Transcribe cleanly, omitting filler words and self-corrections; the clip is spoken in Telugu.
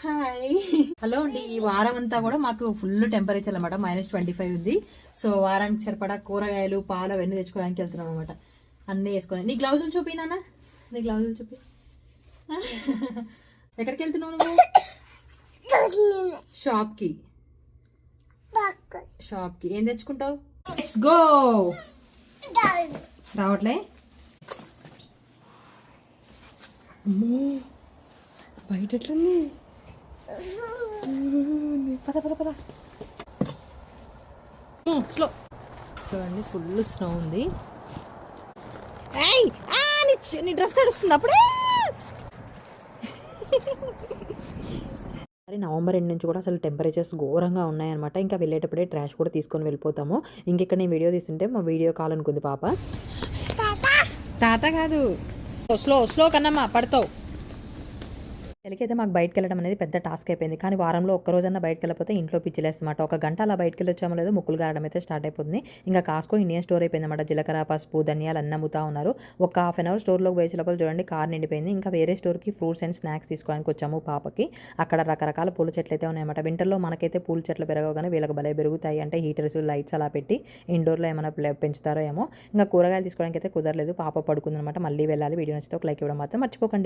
హాయ్ హలో అండి. ఈ వారం అంతా కూడా మాకు ఫుల్ టెంపరేచర్ అనమాట, -25 ఉంది. సో వారానికి సరిపడా కూరగాయలు పాలు అవన్నీ తెచ్చుకోవడానికి వెళ్తున్నాం అనమాట. అన్నీ వేసుకొని. నీ గ్లౌజులు చూపి నాన్న, నీ గ్లౌజులు చూపి. ఎక్కడికి వెళ్తున్నావు నువ్వు? షాప్కి. షాప్కి ఏం తెచ్చుకుంటావు? Let's go. రావట్లే బయట ఎట్లుంది? పద పద పద. స్లో చూడండి, ఫుల్ స్నో ఉంది. నీ డ్రెస్ తడుస్తుంది అప్పుడే. నవంబర్ ఎండ్ నుంచి కూడా అసలు టెంపరేచర్స్ ఘోరంగా ఉన్నాయన్నమాట. ఇంకా వెళ్ళేటప్పుడే ట్రాష్ కూడా తీసుకొని వెళ్ళిపోతాము. ఇంకెక్కడ నేను వీడియో తీసుంటే మా వీడియో కాల్ అనుకుంది పాప. తాత కాదు, స్లో స్లో కన్నమ్మా, పడతావు. అయితే మాకు బయటకు వెళ్ళడం అనేది పెద్ద టాస్క్ అయిపోయింది. కానీ వారంలో ఒక్కరోజన్నా బయటకు వెళ్ళిపోతే ఇంట్లో పిచ్చిలేస్తమాట. ఒక గంట అలా బయటకు వెళ్ళొచ్చామో లేదో ముక్కులు గారడం అయితే స్టార్ట్ అయిపోతుంది. ఇంకా కాస్కో ఇండియన్ స్టోర్ అయిపోయింది అన్నమాట. జీలకర్ర, పసుపు, ధనియాలు అన్నీ అమ్ముతా ఉన్నారు. ఒక హాఫ్ అన్ అవర్ స్టోర్లోకి పోయే లోపల చూడండి కార్ నిండిపోయింది. ఇంకా వేరే స్టోర్కి ఫ్రూట్స్ అండ్ స్నాక్స్ తీసుకోవడానికి వచ్చాము పాపకి. అక్కడ రకరకాల పూల చెట్లు అయితే ఉన్నాయన్నమాట. వింటర్లో మనకైతే పూల చెట్లు పెరగగానే వీళ్ళకి భలే పెరుగుతాయి. అంటే హీటర్స్, లైట్స్ అలా పెట్టి ఇండోర్లో ఏమైనా పెంచుతారో ఏమో. ఇంకా కూరగాయలు తీసుకోవడానికి అయితే కుదరలేదు. పాప పడుకుందనమాట. మళ్ళీ వెళ్ళాలి. వీడియో నచ్చితే ఒక లైక్ ఇవ్వడం మాత్రం మర్చిపోకండి.